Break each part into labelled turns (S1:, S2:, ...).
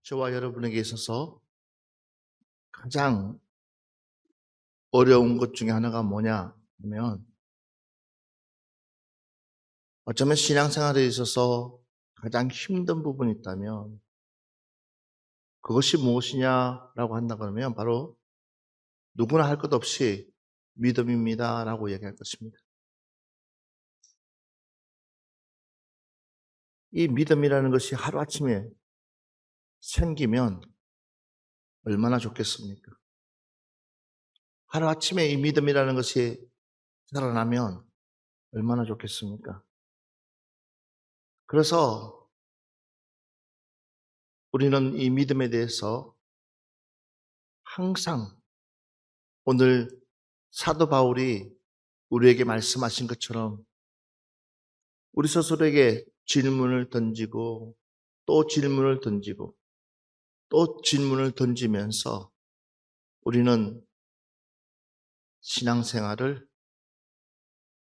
S1: 저와 여러분에게 있어서 가장 어려운 것 중에 하나가 뭐냐 하면 어쩌면 신앙생활에 있어서 가장 힘든 부분이 있다면 그것이 무엇이냐라고 한다 그러면 바로 누구나 할 것 없이 믿음입니다라고 얘기할 것입니다. 이 믿음이라는 것이 하루아침에 생기면 얼마나 좋겠습니까? 하루아침에 이 믿음이라는 것이 살아나면 얼마나 좋겠습니까? 그래서 우리는 이 믿음에 대해서 항상 오늘 사도 바울이 우리에게 말씀하신 것처럼 우리 스스로에게 질문을 던지고 또 질문을 던지고 또 질문을 던지면서 우리는 신앙생활을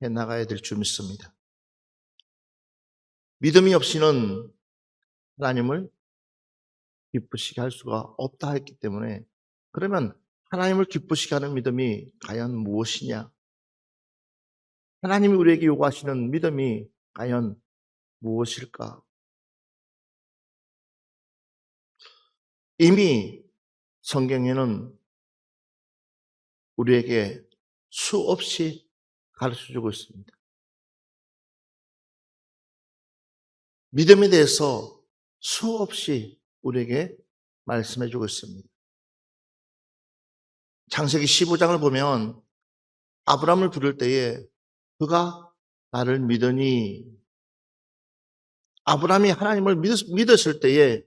S1: 해나가야 될 줄 믿습니다. 믿음이 없이는 하나님을 기쁘시게 할 수가 없다 했기 때문에 그러면 하나님을 기쁘시게 하는 믿음이 과연 무엇이냐? 하나님이 우리에게 요구하시는 믿음이 과연 무엇일까? 이미 성경에는 우리에게 수없이 가르쳐주고 있습니다. 믿음에 대해서 수없이 우리에게 말씀해주고 있습니다. 창세기 15장을 보면 아브라함을 부를 때에 그가 나를 믿으니 아브라함이 하나님을 믿었을 때에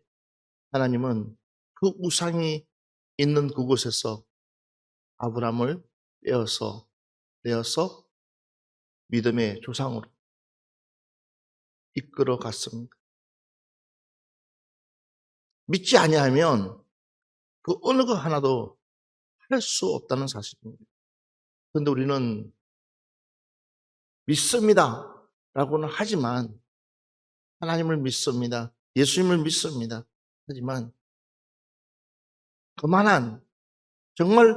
S1: 하나님은 그 우상이 있는 그곳에서 아브라함을 떼어서 믿음의 조상으로 이끌어 갔습니다. 믿지 아니하면 그 어느 것 하나도 할 수 없다는 사실입니다. 그런데 우리는 믿습니다 라고는 하지만 하나님을 믿습니다. 예수님을 믿습니다. 하지만 정말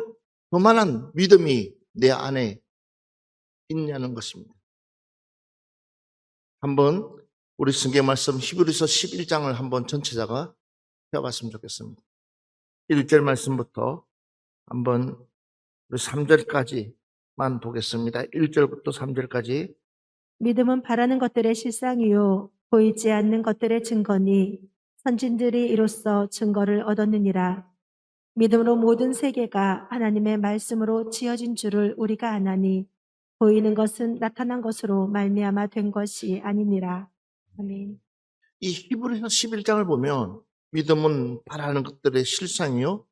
S1: 그만한 믿음이 내 안에 있냐는 것입니다. 한번 우리 성경 말씀 히브리서 11장을 한번 전체자가 펴봤으면 좋겠습니다. 1절 말씀부터 한번 우리 3절까지만 보겠습니다. 1절부터 3절까지.
S2: 믿음은 바라는 것들의 실상이요 보이지 않는 것들의 증거니 선진들이 이로써 증거를 얻었느니라. 믿음으로 모든 세계가 하나님의 말씀으로 지어진 줄을 우리가 아나니 보이는 것은 나타난 것으로 말미암아 된 것이 아니니라. 아멘.
S1: 이 히브리서 11장을 보면 믿음은 바라는 것들의 실상이요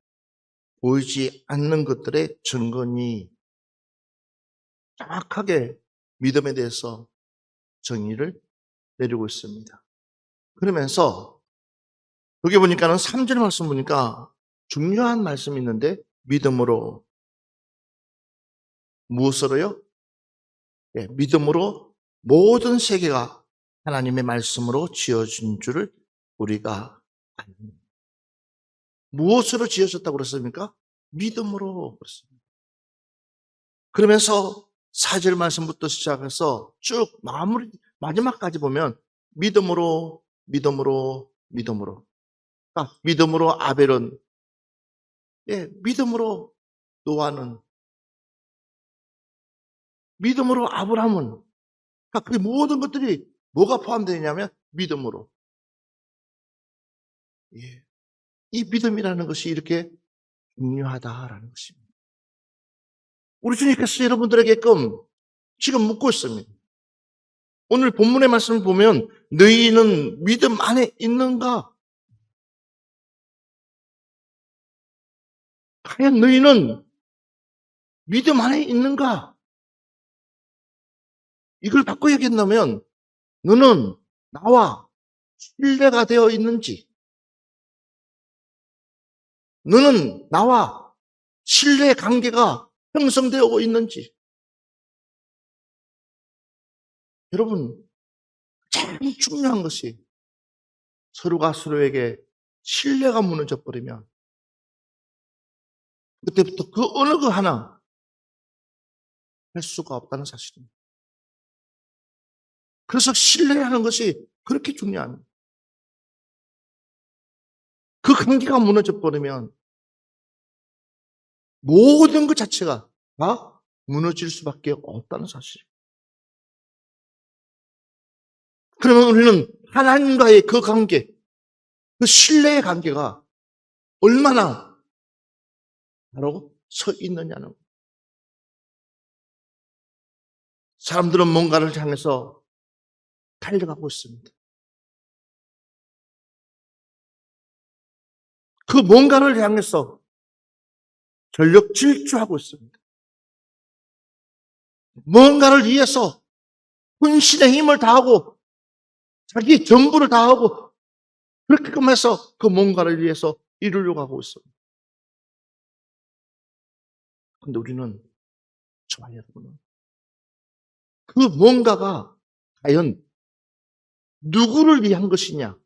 S1: 보이지 않는 것들의 증거니 정확하게 믿음에 대해서 정의를 내리고 있습니다. 그러면서 여기 보니까는 3절 말씀 보니까 중요한 말씀이 있는데 믿음으로 무엇으로요? 네, 믿음으로 모든 세계가 하나님의 말씀으로 지어진 줄을 우리가 압니다. 무엇으로 지어졌다고 그랬습니까? 믿음으로 그랬습니다. 그러면서 4절 말씀부터 시작해서 쭉 마지막까지 보면 믿음으로 믿음으로 아벨은 믿음으로 노아는 믿음으로 아브라함은 그 모든 것들이 뭐가 포함되어 있냐면 믿음으로. 이 믿음이라는 것이 이렇게 중요하다라는 것입니다. 우리 주님께서 여러분들에게끔 지금 묻고 있습니다. 오늘 본문의 말씀을 보면 너희는 믿음 안에 있는가? 과연 너희는 믿음 안에 있는가? 이걸 바꿔 얘기한다면 너는 나와 신뢰가 되어 있는지, 너는 나와 신뢰 관계가 형성되어 있는지. 여러분, 가장 중요한 것이 서로가 서로에게 신뢰가 무너져 버리면 그때부터 그 어느 거 하나 할 수가 없다는 사실입니다. 그래서 신뢰라는 것이 그렇게 중요합니다. 그 관계가 무너져 버리면 모든 것 자체가 다 무너질 수밖에 없다는 사실이에요. 그러면 우리는 하나님과의 그 관계, 그 신뢰의 관계가 얼마나 바로 서 있느냐는 거예요. 사람들은 뭔가를 향해서 달려가고 있습니다. 그 뭔가를 향해서 전력 질주하고 있습니다. 뭔가를 위해서 혼신의 힘을 다하고 자기 전부를 다하고 그렇게 해서 그 뭔가를 위해서 이루려고 하고 있습니다. 그런데 우리는, 저와 여러분은 그 뭔가가 과연 누구를 위한 것이냐?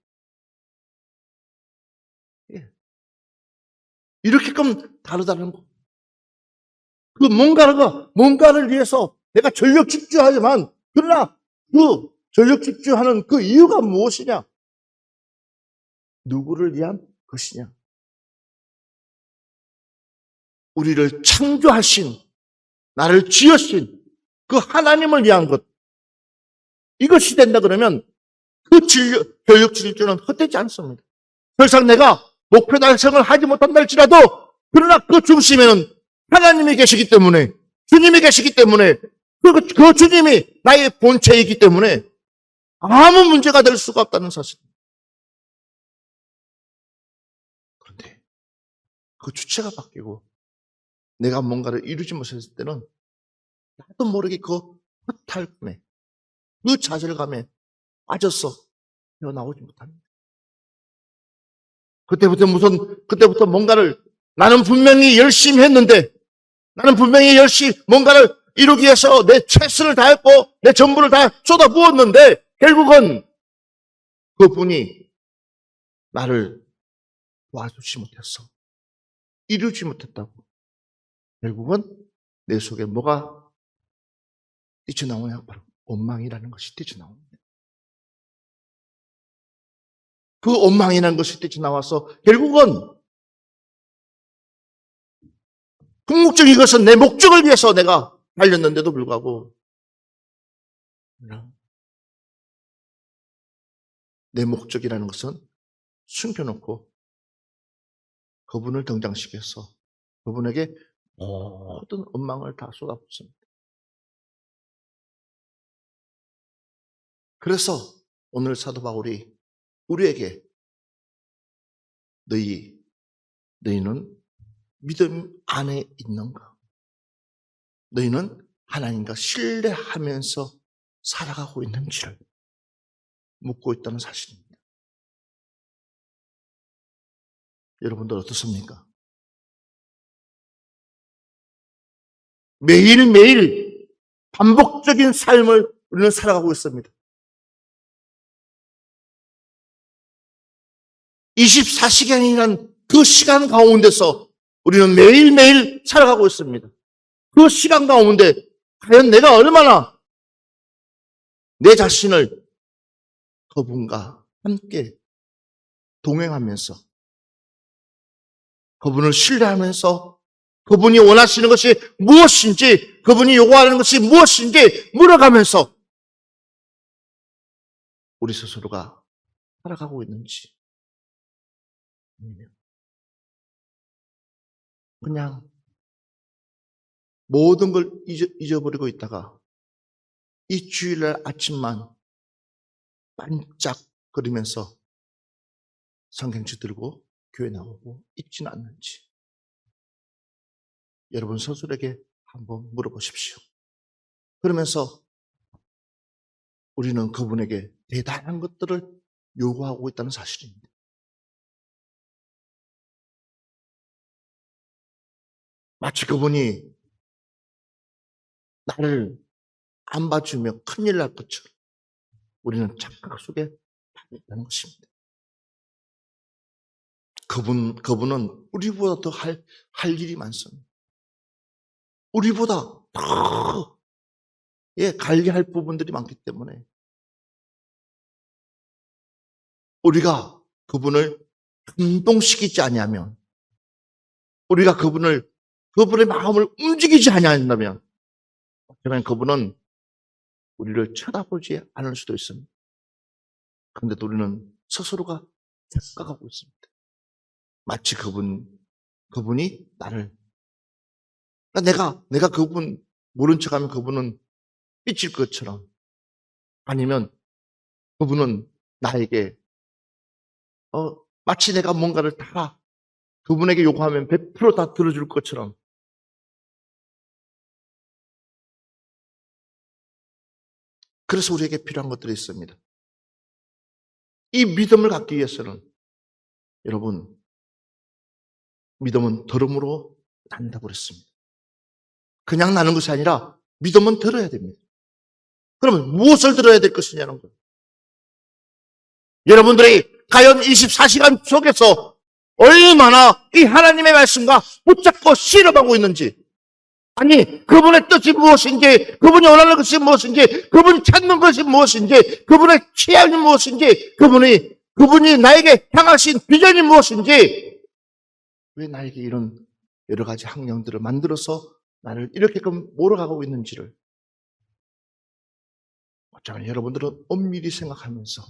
S1: 예. 이렇게끔 다르다는 거. 그 뭔가를 위해서 내가 전력 집중하지만, 그러나 그 전력 집중하는 그 이유가 무엇이냐? 누구를 위한 것이냐? 우리를 창조하신, 나를 지으신 그 하나님을 위한 것. 이것이 된다 그러면 그 전력 질주는 헛되지 않습니다. 더 이상 내가 목표 달성을 하지 못한다 할지라도, 그러나 그 중심에는 하나님이 계시기 때문에, 주님이 계시기 때문에, 그 주님이 나의 본체이기 때문에 아무 문제가 될 수가 없다는 사실입니다. 그런데 그 주체가 바뀌고 내가 뭔가를 이루지 못했을 때는 나도 모르게 그 허탈감에, 그 좌절감에 빠져서 헤어나오지 못합니다. 그때부터 뭔가를, 나는 분명히 열심히 했는데, 나는 분명히 열심히 뭔가를 이루기 위해서 내 최선을 다했고 내 전부를 다 쏟아부었는데 결국은 그분이 나를 도와주지 못했어. 이루지 못했다고. 결국은 내 속에 뭐가 뛰쳐나오냐? 바로 원망이라는 것이 뛰쳐나옵니다. 그 원망이라는 것이 뛰쳐나와서 결국은 궁극적인 것은 내 목적을 위해서 내가 달렸는데도 불구하고 내 목적이라는 것은 숨겨놓고 그분을 등장시켜서 그분에게 모든 원망을 다 쏟아붓습니다. 그래서 오늘 사도 바울이 우리에게 너희는 믿음 안에 있는가? 너희는 하나님과 신뢰하면서 살아가고 있는지를 묻고 있다는 사실입니다. 여러분들 어떻습니까? 매일매일 반복적인 삶을 우리는 살아가고 있습니다. 24시간이라는 그 시간 가운데서 우리는 매일매일 살아가고 있습니다. 그 시간 가운데 과연 내가 얼마나 내 자신을 그분과 함께 동행하면서 그분을 신뢰하면서 그분이 원하시는 것이 무엇인지, 그분이 요구하는 것이 무엇인지 물어가면서 우리 스스로가 살아가고 있는지, 그냥 모든 걸 잊어버리고 있다가 이 주일날 아침만 반짝거리면서 성경책 들고 교회 나오고 있지는 않는지 여러분 스스로에게 한번 물어보십시오. 그러면서 우리는 그분에게 대단한 것들을 요구하고 있다는 사실입니다. 마치 그분이 나를 안 봐주면 큰일 날 것처럼 우리는 착각 속에 빠져 있다는 것입니다. 그분은 우리보다 더 할 일이 많습니다. 우리보다 더, 관리할 부분들이 많기 때문에 우리가 그분을 감동시키지 아니하면, 우리가 그분의 마음을 움직이지 아니한다면, 그러면 그분은 우리를 쳐다보지 않을 수도 있습니다. 그런데 우리는 스스로가 착각하고 있습니다. 마치 그분이 나를, 내가 그분 모른 척하면 그분은 삐칠 것처럼, 아니면 그분은 나에게 마치 내가 뭔가를 다 그분에게 요구하면 100% 들어줄 것처럼, 그래서 우리에게 필요한 것들이 있습니다. 이 믿음을 갖기 위해서는, 여러분, 믿음은 들음으로 난다고 그랬습니다. 그냥 나는 것이 아니라 믿음은 들어야 됩니다. 그러면 무엇을 들어야 될 것이냐는 거예요. 여러분들이 과연 24시간 속에서 얼마나 이 하나님의 말씀과 붙잡고 실험하고 있는지, 아니 그분의 뜻이 무엇인지, 그분이 원하는 것이 무엇인지, 그분이 찾는 것이 무엇인지, 그분의 취향이 무엇인지, 그분이 나에게 향하신 비전이 무엇인지, 왜 나에게 이런 여러 가지 환경들을 만들어서 나를 이렇게끔 몰아가고 있는지를 어쩌면 여러분들은 엄밀히 생각하면서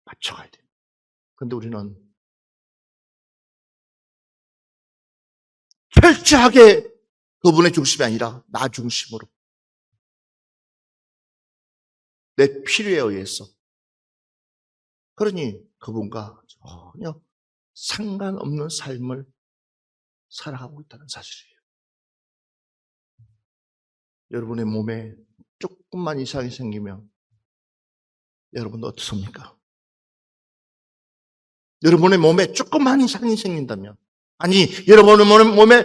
S1: 맞춰가야 돼요. 그런데 우리는 철저하게 그분의 중심이 아니라 나 중심으로, 내 필요에 의해서, 그러니 그분과 전혀 상관없는 삶을 살아가고 있다는 사실이에요. 여러분의 몸에 조금만 이상이 생기면 여러분 어떻습니까? 여러분의 몸에 조금만 이상이 생긴다면, 아니 여러분의 몸에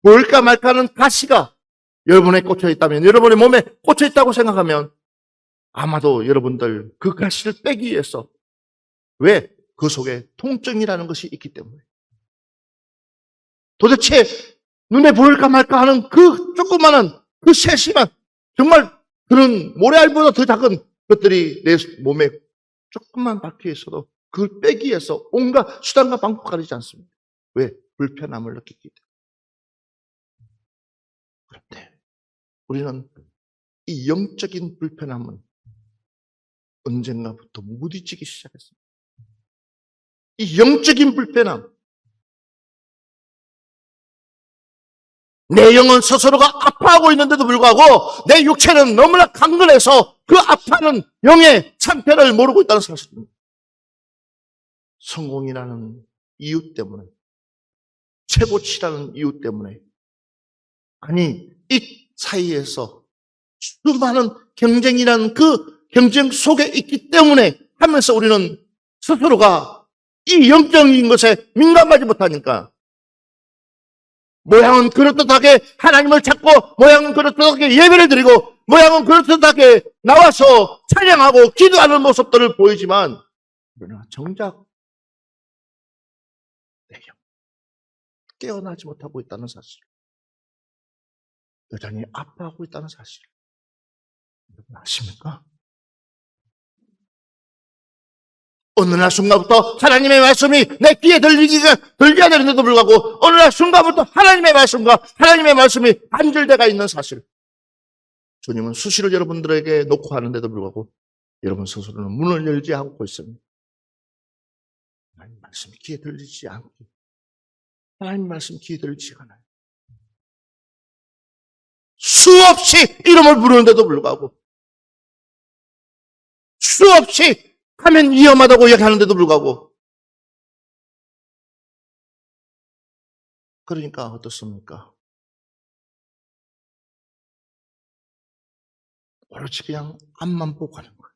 S1: 볼까 말까 하는 가시가 여러분에 꽂혀 있다면, 여러분의 몸에 꽂혀 있다고 생각하면 아마도 여러분들 그 가시를 빼기 위해서, 왜? 그 속에 통증이라는 것이 있기 때문에. 도대체 눈에 보일까 말까 하는 그 조그마한 그 세심한, 정말 그런 모래알보다 더 작은 것들이 내 몸에 조금만 박혀 있어도 그걸 빼기 위해서 온갖 수단과 방법 가리지 않습니다. 왜? 불편함을 느끼기 때문에. 그런데 우리는 이 영적인 불편함은 언젠가부터 무디지기 시작했습니다. 이 영적인 불편함, 내 영은 스스로가 아파하고 있는데도 불구하고 내 육체는 너무나 강건해서 그 아파하는 영의 참패를 모르고 있다는 사실입니다. 성공이라는 이유 때문에, 최고치라는 이유 때문에, 아니 이 사이에서 수많은 경쟁이라는 그 경쟁 속에 있기 때문에 하면서 우리는 스스로가 이 영적인 것에 민감하지 못하니까, 모양은 그렇듯하게 하나님을 찾고, 모양은 그렇듯하게 예배를 드리고, 모양은 그렇듯하게 나와서 찬양하고 기도하는 모습들을 보이지만, 그러나 정작 내 영, 깨어나지 못하고 있다는 사실, 여전히 아파하고 있다는 사실, 여러분 아십니까? 어느 날 순간부터 하나님의 말씀이 내 귀에 들려야 되는데도 불구하고 어느 날 순간부터 하나님의 말씀과 하나님의 말씀이 단절되어 있는 사실, 주님은 수시로 여러분들에게 놓고 하는데도 불구하고 여러분 스스로는 문을 열지 않고 있습니다. 하나님의 말씀이 귀에 들리지 않고, 하나님의 말씀이 귀에 들리지 않아요. 수없이 이름을 부르는데도 불구하고, 수없이 하면 위험하다고 이야기하는데도 불구하고, 그러니까 어떻습니까? 오로지 그냥 앞만 보고 가는 거예요.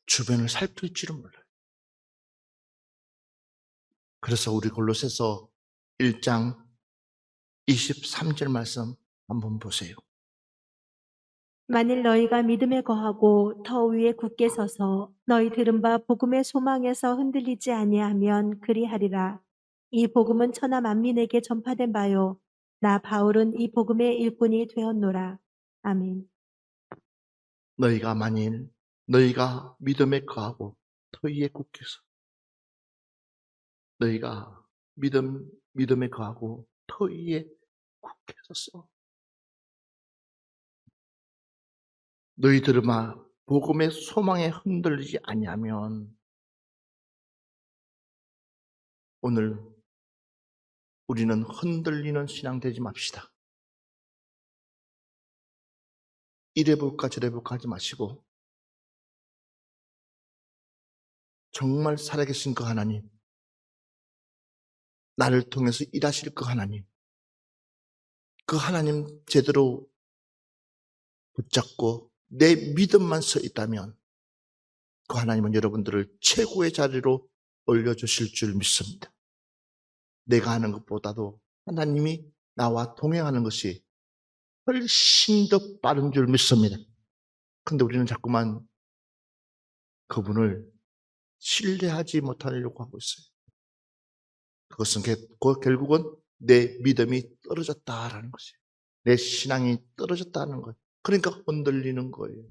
S1: 주변을 살필 줄은 몰라요. 그래서 우리 골로새서 1장 23절 말씀 한번 보세요.
S2: 만일 너희가 믿음에 거하고 더 위에 굳게 서서 너희 들은 바 복음의 소망에서 흔들리지 아니하면 그리하리라. 이 복음은 천하 만민에게 전파된 바요. 나 바울은 이 복음의 일꾼이 되었노라. 아멘.
S1: 너희가 만일 너희가 믿음에 거하고 더 위에 굳게 서 너희가 믿음에 거하고 더 위에 굳게 섰어. 너희들마 복음의 소망에 흔들리지 아니하면 오늘 우리는 흔들리는 신앙 되지 맙시다. 이래 볼까 저래 볼까 하지 마시고 정말 살아계신 그 하나님, 나를 통해서 일하실 그 하나님, 그 하나님 제대로 붙잡고 내 믿음만 서 있다면 그 하나님은 여러분들을 최고의 자리로 올려주실 줄 믿습니다. 내가 하는 것보다도 하나님이 나와 동행하는 것이 훨씬 더 빠른 줄 믿습니다. 근데 우리는 자꾸만 그분을 신뢰하지 못하려고 하고 있어요. 그것은 결국은 내 믿음이 떨어졌다라는 것이에요. 내 신앙이 떨어졌다는 거예요. 그러니까 흔들리는 거예요.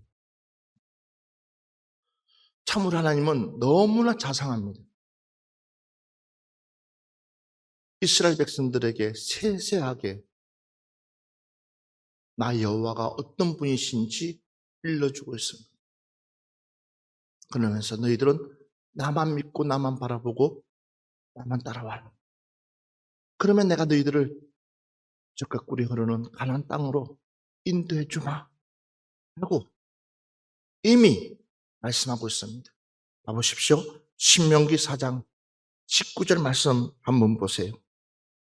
S1: 참으로 하나님은 너무나 자상합니다. 이스라엘 백성들에게 세세하게 나 여호와가 어떤 분이신지 일러주고 있습니다. 그러면서 너희들은 나만 믿고 나만 바라보고 나만 따라와라. 그러면 내가 너희들을 적과 꿀이 흐르는 가나안 땅으로 인도해 주마 하고 이미 말씀하고 있습니다. 봐보십시오. 신명기 4장 19절 말씀 한번 보세요.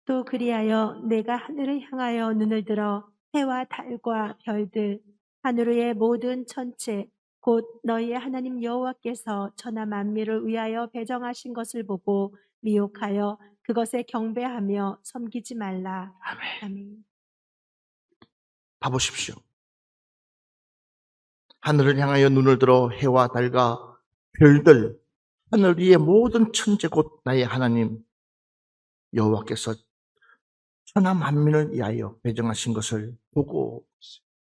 S2: 또 그리하여 내가 하늘을 향하여 눈을 들어 해와 달과 별들 하늘 위의 모든 천체 곧 너희의 하나님 여호와께서 천하 만민을 위하여 배정하신 것을 보고 미혹하여 그것에 경배하며 섬기지 말라.
S1: 아멘.
S2: 아멘.
S1: 봐보십시오. 하늘을 향하여 눈을 들어 해와 달과 별들 하늘 위의 모든 천체 곧 나의 하나님 여호와께서 천하 만민을 위하여 배정하신 것을 보고,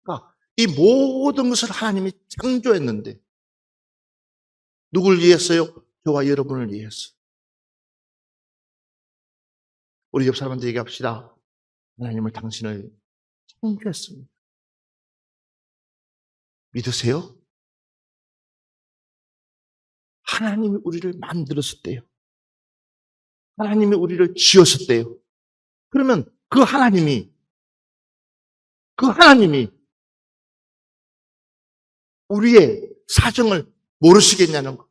S1: 그러니까 이 모든 것을 하나님이 창조했는데 누굴 위해서요? 저와 여러분을 위해서. 우리 옆 사람한테 얘기합시다. 하나님을 당신을 창조했습니다. 믿으세요? 하나님이 우리를 만들었을 때요. 하나님이 우리를 지었을 때요. 그러면 그 하나님이 우리의 사정을 모르시겠냐는 거.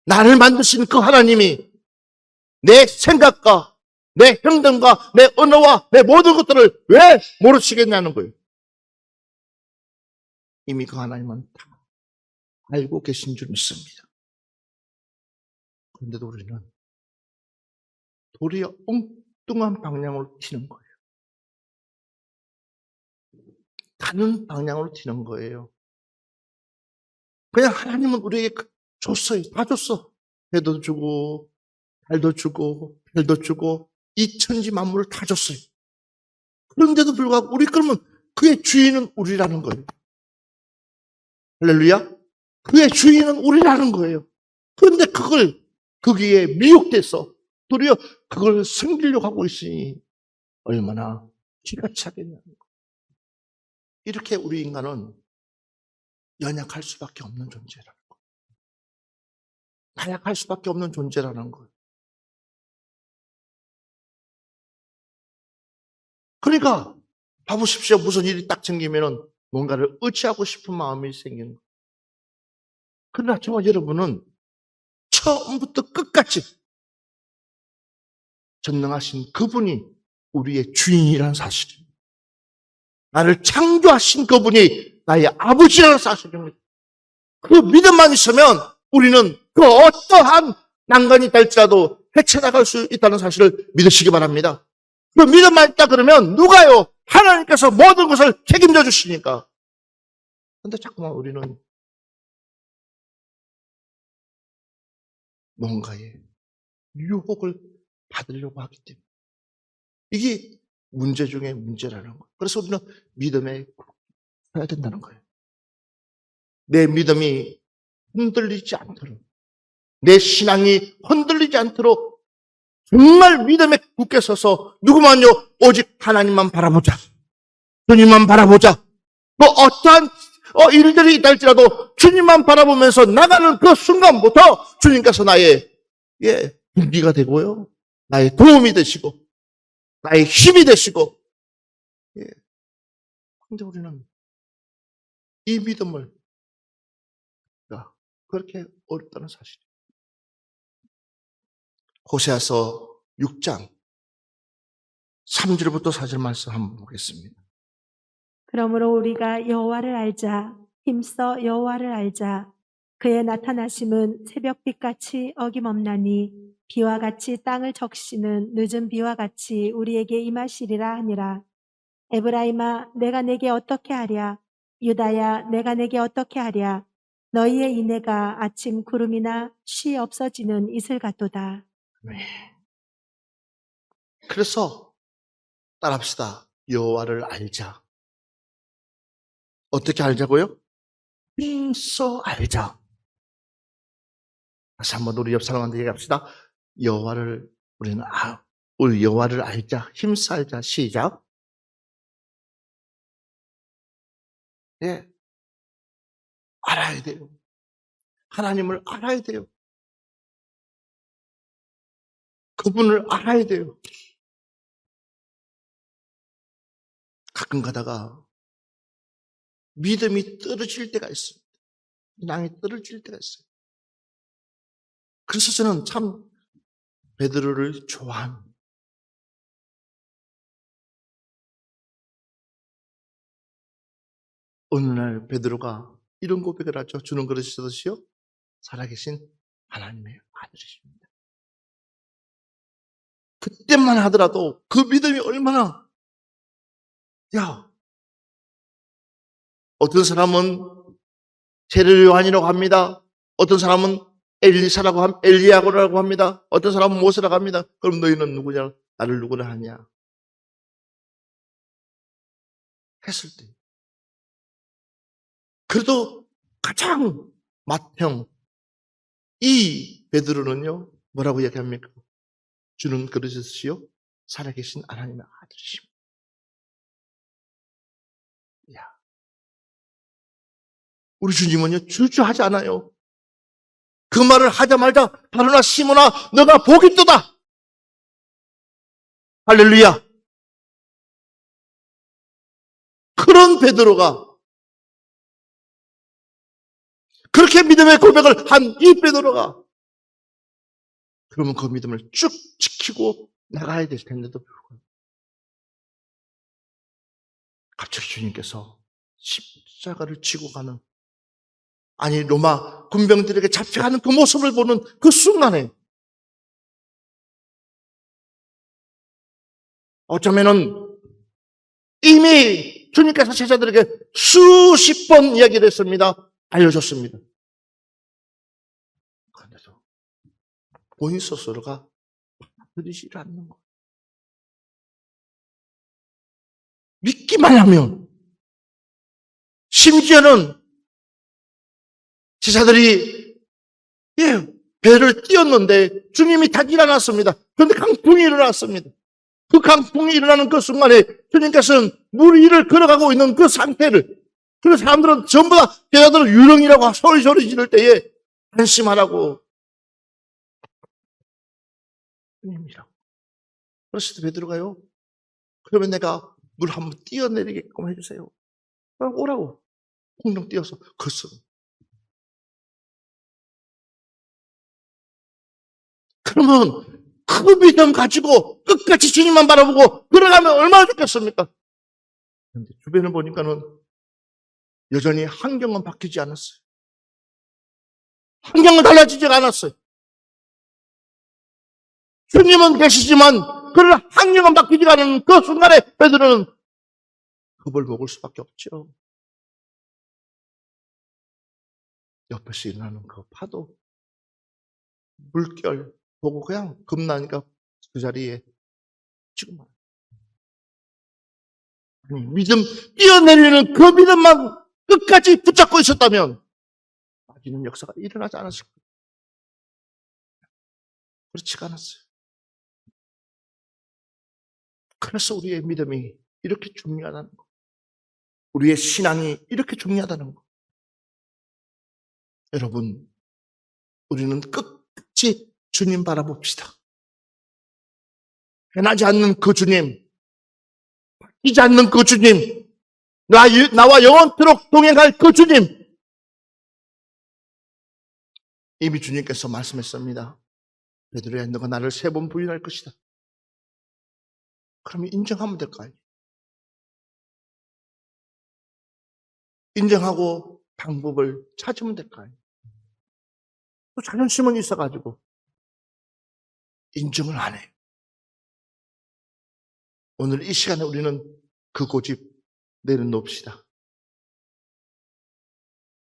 S1: 나를 만드신 그 하나님이 내 생각과 내 행동과 내 언어와 내 모든 것들을 왜 모르시겠냐는 거예요. 이미 그 하나님은 다 알고 계신 줄 믿습니다. 그런데도 우리는 도리어 엉뚱한 방향으로 튀는 거예요. 다른 방향으로 튀는 거예요. 그냥 하나님은 우리에게 줬어요. 다 줬어. 해도 주고 달도 주고 별도 주고 이 천지 만물을 다 줬어요. 그런데도 불구하고 우리 그러면 그의 주인은 우리라는 거예요. 할렐루야. 그의 주인은 우리라는 거예요. 그런데 그걸 거기에 미혹돼서 도리어 그걸 섬기려고 하고 있으니 얼마나 기가 차겠냐는 거예요. 이렇게 우리 인간은 연약할 수밖에 없는 존재라는 거예요. 나약할 수밖에 없는 존재라는 거예요. 그러니까 봐보십시오. 무슨 일이 딱 생기면은 뭔가를 의지하고 싶은 마음이 생기는 거예요. 그러나 저와 여러분은 처음부터 끝까지 전능하신 그분이 우리의 주인이라는 사실입니다. 나를 창조하신 그분이 나의 아버지라는 사실입니다. 그 믿음만 있으면 우리는 그 어떠한 난관이 될지라도 헤쳐나갈 수 있다는 사실을 믿으시기 바랍니다. 그 믿음만 있다 그러면 누가요? 하나님께서 모든 것을 책임져 주시니까 근데 자꾸만 우리는 뭔가의 유혹을 받으려고 하기 때문에 이게 문제 중에 문제라는 거예요. 그래서 우리는 믿음에 서야 된다는 거예요. 내 믿음이 흔들리지 않도록, 내 신앙이 흔들리지 않도록 정말 믿음에 굳게 서서 누구만요? 오직 하나님만 바라보자. 주님만 바라보자. 뭐 어떠한 일들이 있다 할지라도 주님만 바라보면서 나가는 그 순간부터 주님께서 나의 분기가 되고요. 나의 도움이 되시고 나의 힘이 되시고. 근데 우리는 이 믿음을 그렇게 어렵다는 사실이에요. 호세아서 6장 3절부터 4절 말씀 한번 보겠습니다.
S2: 그러므로 우리가 여호와를 알자. 힘써 여호와를 알자. 그의 나타나심은 새벽빛같이 어김없나니 비와 같이 땅을 적시는 늦은 비와 같이 우리에게 임하시리라 하니라. 에브라임아 내가 내게 어떻게 하랴. 유다야 내가 내게 어떻게 하랴. 너희의 인애가 아침 구름이나 쉬 없어지는 이슬 같도다.
S1: 그래서 따라합시다. 여호와를 알자. 어떻게 알자고요? 힘써 알자. 다시 한번 우리 옆 사람한테 얘기합시다. 우리 여호와를 알자. 힘써 알자. 시작. 알아야 돼요. 하나님을 알아야 돼요. 그분을 알아야 돼요. 가끔 가다가 믿음이 떨어질 때가 있어요. 신앙이 떨어질 때가 있어요. 그래서 저는 참 베드로를 좋아합니다. 어느 날 베드로가 이런 고백을 하죠. 주는 그릇이시여 살아계신 하나님의 아들이십니다. 그때만 하더라도 그 믿음이 얼마나 어떤 사람은 세례 요한이라고 합니다. 어떤 사람은 엘리야고라고 합니다. 어떤 사람은 모세라고 합니다. 그럼 너희는 누구냐? 나를 누구라 하냐? 했을 때 그래도 가장 맏형 이 베드로는요 뭐라고 이야기합니까? 주는 그릇이시여 살아계신 하나님의 아들이십니다. 우리 주님은요 주저하지 않아요. 그 말을 하자마자 바로나 시몬아 너가 복이 있도다. 할렐루야. 그런 베드로가 그렇게 믿음의 고백을 한 이 베드로가 그러면 그 믿음을 쭉 지키고 나가야 될 텐데도 불구하고 갑자기 주님께서 십자가를 지고 가는 로마 군병들에게 잡혀가는 그 모습을 보는 그 순간에 어쩌면은 이미 주님께서 제자들에게 수십 번 이야기를 했습니다. 알려줬습니다. 그런데도 본인 스스로가 받아들이지 않는 거예요. 믿기만 하면 심지어는 제자들이 배를 띄웠는데 주님이 다 일어났습니다. 그런데 강풍이 일어났습니다. 그 강풍이 일어나는 그 순간에 주님께서는 물 위를 걸어가고 있는 그 상태를 그 사람들은 전부 다 제자들은 유령이라고 소리 지를 때에 안심하라고 주님이라고. 그래서 베드로가요. 그러면 내가 물 한번 뛰어내리게끔 해주세요. 오라고. 공룡 뛰어서 걷어. 그러면 그 믿음 가지고 끝까지 주님만 바라보고 걸어가면 얼마나 좋겠습니까? 그런데 주변을 보니까는 여전히 환경은 바뀌지 않았어요. 환경은 달라지지 않았어요. 주님은 계시지만 그 환경은 바뀌지 않은 그 순간에 베드로는 겁을 먹을 수밖에 없죠. 옆에서 일어나는 그 파도, 물결 보고 그냥 겁나니까 그 자리에 지금 믿음 뛰어내리는 그 믿음만 끝까지 붙잡고 있었다면 빠지는 역사가 일어나지 않았을 거예요. 그렇지가 않았어요. 그래서 우리의 믿음이 이렇게 중요하다는 거, 우리의 신앙이 이렇게 중요하다는 거. 여러분, 우리는 끝까지 주님 바라봅시다. 변하지 않는 그 주님, 바뀌지 않는 그 주님, 나와 영원토록 동행할 그 주님. 이미 주님께서 말씀했습니다. 베드로야, 너가 나를 3번 부인할 것이다. 그러면 인정하면 될 거 아니에요. 인정하고 방법을 찾으면 될 거 아니에요. 또 자존심은 있어가지고 인정을 안 해요. 오늘 이 시간에 우리는 그 고집 내려놓읍시다.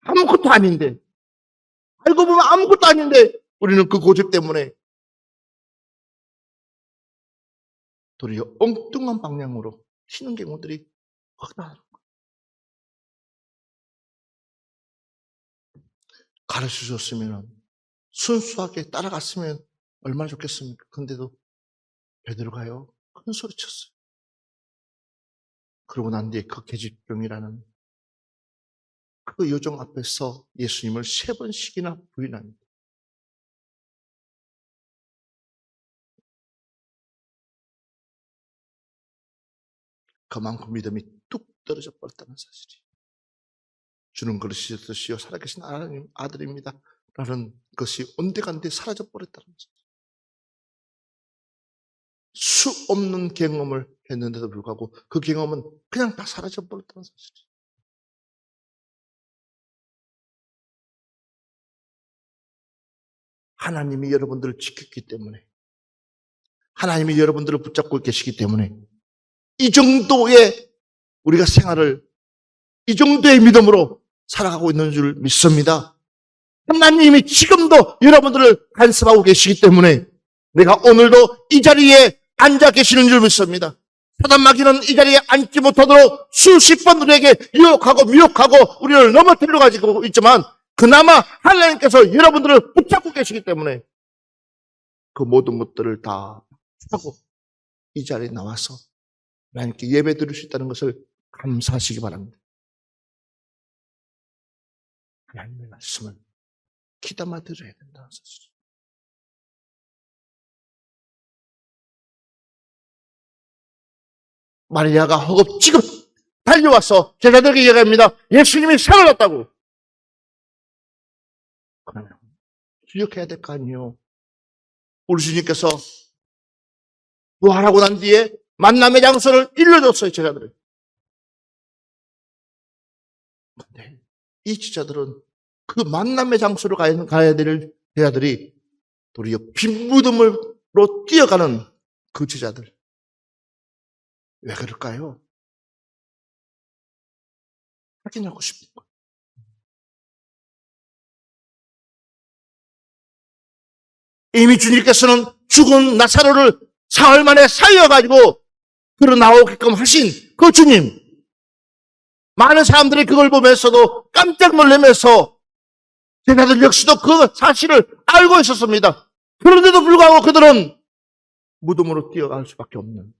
S1: 아무것도 아닌데, 알고 보면 아무것도 아닌데 우리는 그 고집 때문에 도리어 엉뚱한 방향으로 튀는 경우들이 확다하는 거예요. 가르쳐줬으면 순수하게 따라갔으면 얼마나 좋겠습니까? 근데도 베드로가요 큰 소리 쳤어요. 그러고 난 뒤에 그 계집종이라는 그 요정 앞에서 예수님을 3번씩이나 부인합니다. 그만큼 믿음이 뚝 떨어져 버렸다는 사실이. 주는 그릇이시여 살아계신 하나님 아들입니다. 라는 것이 온데간데 사라져 버렸다는 사실. 수 없는 경험을 했는데도 불구하고 그 경험은 그냥 다 사라져 버렸다는 사실이. 하나님이 여러분들을 지켰기 때문에, 하나님이 여러분들을 붙잡고 계시기 때문에 이 정도의 우리가 생활을 이 정도의 믿음으로 살아가고 있는 줄 믿습니다. 하나님이 지금도 여러분들을 간섭하고 계시기 때문에 내가 오늘도 이 자리에 앉아 계시는 줄 믿습니다. 사단 마귀는 이 자리에 앉지 못하도록 수십 번 우리에게 유혹하고 미혹하고 우리를 넘어뜨려 가지고 있지만 그나마 하나님께서 여러분들을 붙잡고 계시기 때문에 그 모든 것들을 다 하고 이 자리에 나와서 하나님께 예배 드릴 수 있다는 것을 감사하시기 바랍니다. 하나님의 말씀을 귀담아 들어야 된다는 사실. 마리아가 허겁지겁 달려와서 제자들에게 얘기합니다. 예수님이 살아났다고. 그러면 기억해야 될 거 아니에요. 우리 주님께서 부활하고 난 뒤에 만남의 장소를 일러줬어요, 제자들을. 그런데 이 제자들은 그 만남의 장소로 가야 될 제자들이 도리어 빈무덤으로 뛰어가는 그 제자들. 왜 그럴까요? 확인하고 싶은 거예요. 이미 주님께서는 죽은 나사로를 사흘 만에 살려가지고 들어 나오게끔 하신 그 주님. 많은 사람들이 그걸 보면서도 깜짝 놀라면서 제자들 역시도 그 사실을 알고 있었습니다. 그런데도 불구하고 그들은 무덤으로 뛰어갈 수밖에 없는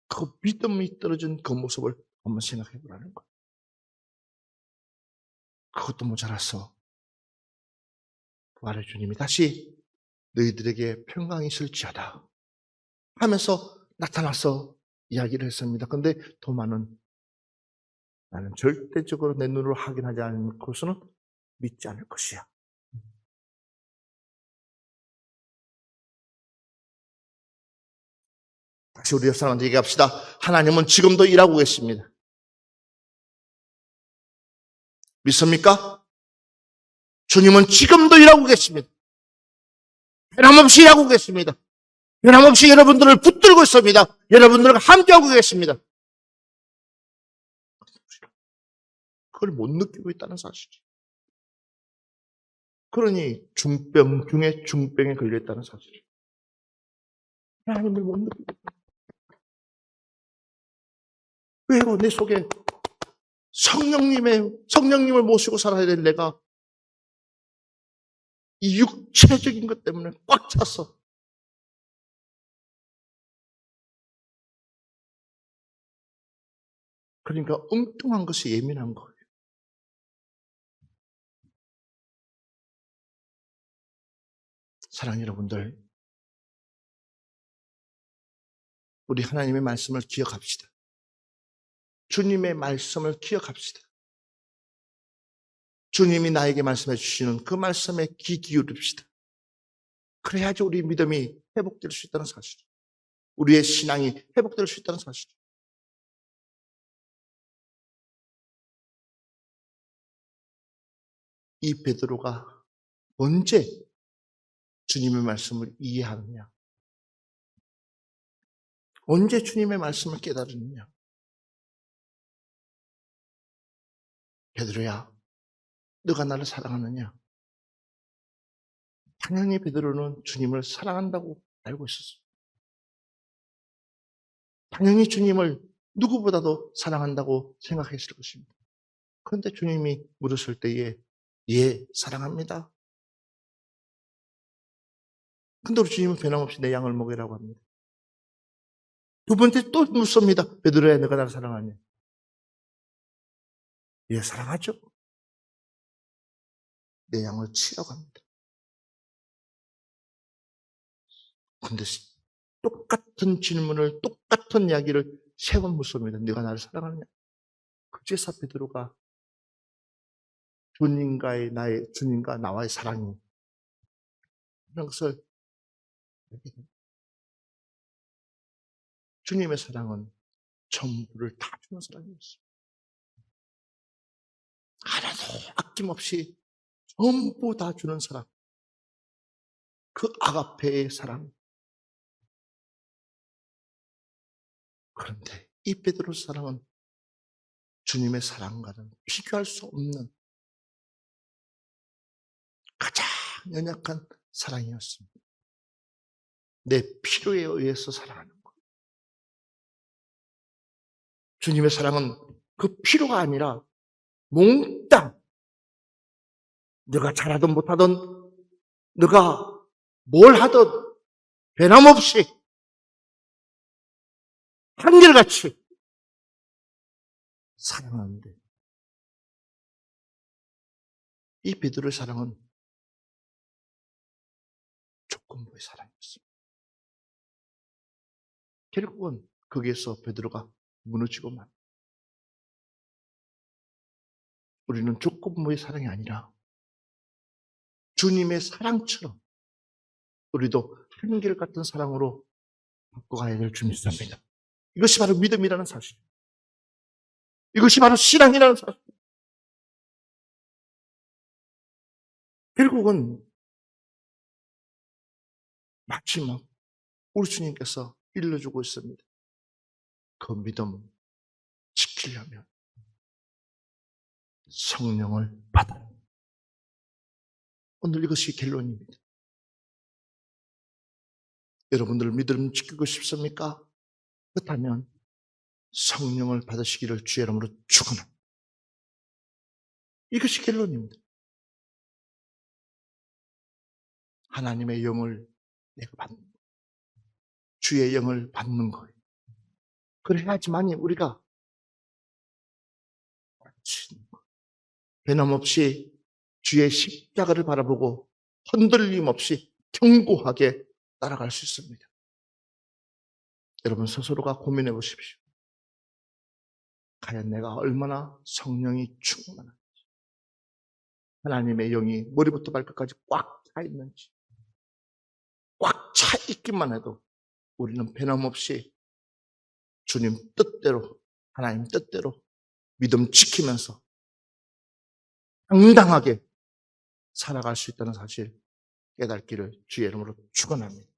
S1: 그 믿음이 떨어진 그 모습을 한번 생각해 보라는 거예요. 그것도 모자라서 부활의 주님이 다시 너희들에게 평강이 있을지어다 하면서 나타나서 이야기를 했습니다. 그런데 도마는 나는 절대적으로 내 눈으로 확인하지 않고서는 믿지 않을 것이야. 다시 우리 옆 사람한테 얘기합시다. 하나님은 지금도 일하고 계십니다. 믿습니까? 주님은 지금도 일하고 계십니다. 변함없이 일하고 계십니다. 변함없이 여러분들을 붙들고 있습니다. 여러분들과 함께하고 계십니다. 그걸 못 느끼고 있다는 사실이죠. 그러니 중병 중에 중병에 걸렸다는 사실. 하나님을 못 느끼고. 왜요? 내 속에 성령님을 모시고 살아야 될 내가 이 육체적인 것 때문에 꽉 찼어. 그러니까 엉뚱한 것이 예민한 거예요. 사랑하는 여러분들, 우리 하나님의 말씀을 기억합시다. 주님의 말씀을 기억합시다. 주님이 나에게 말씀해 주시는 그 말씀에 귀 기울입시다. 그래야지 우리 믿음이 회복될 수 있다는 사실. 우리의 신앙이 회복될 수 있다는 사실. 이 베드로가 언제 주님의 말씀을 이해하느냐? 언제 주님의 말씀을 깨달으느냐? 베드로야, 너가 나를 사랑하느냐? 당연히 베드로는 주님을 사랑한다고 알고 있었어요. 당연히 주님을 누구보다도 사랑한다고 생각했을 것입니다. 그런데 주님이 물으실 때에 예, 사랑합니다. 근데 우리 주님은 변함없이 내 양을 먹이라고 합니다. 두 번째 또 묻습니다. 베드로야, 너가 나를 사랑하냐? 예, 사랑하죠. 내 양을 치라고 합니다. 근데 똑같은 질문을, 똑같은 이야기를 세 번 묻습니다. 네가 나를 사랑하느냐? 그제서 베드로가 주님과 나와의 사랑이 이런 것을 주님의 사랑은 전부를 다 주는 사랑이었어요. 하나도 아낌없이 전부 다 주는 사랑. 그 아가페의 사랑. 그런데 이 베드로 사랑은 주님의 사랑과는 비교할 수 없는 가장 연약한 사랑이었습니다. 내 필요에 의해서 사랑하는 것. 주님의 사랑은 그 필요가 아니라 몽땅 너가 잘하든 못하든 너가 뭘 하든 변함없이 한결같이 사랑하는데 이 베드로의 사랑은 조건부의 사랑이었습니다. 결국은 거기에서 베드로가 무너지고 만. 우리는 조건부의 사랑이 아니라 주님의 사랑처럼 우리도 한결같은 사랑으로 바꿔가야 될 줄 믿습니다. 이것이 바로 믿음이라는 사실. 이것이 바로 신앙이라는 사실. 결국은 마지막 우리 주님께서 일러주고 있습니다. 그 믿음 지키려면 성령을 받아라. 오늘 이것이 결론입니다. 여러분들 믿음 지키고 싶습니까? 그렇다면 성령을 받으시기를 주의 이름으로 축원합니다. 이것이 결론입니다. 하나님의 영을 내가 받는 거예요. 주의 영을 받는 거예요. 그래야지만이 우리가 변함없이 주의 십자가를 바라보고 흔들림 없이 견고하게 따라갈 수 있습니다. 여러분 스스로가 고민해 보십시오. 과연 내가 얼마나 성령이 충만한지, 하나님의 영이 머리부터 발끝까지 꽉 차 있는지, 꽉 차 있기만 해도 우리는 변함없이 주님 뜻대로, 하나님 뜻대로 믿음 지키면서 당당하게 살아갈 수 있다는 사실 깨닫기를 주의 이름으로 축원합니다.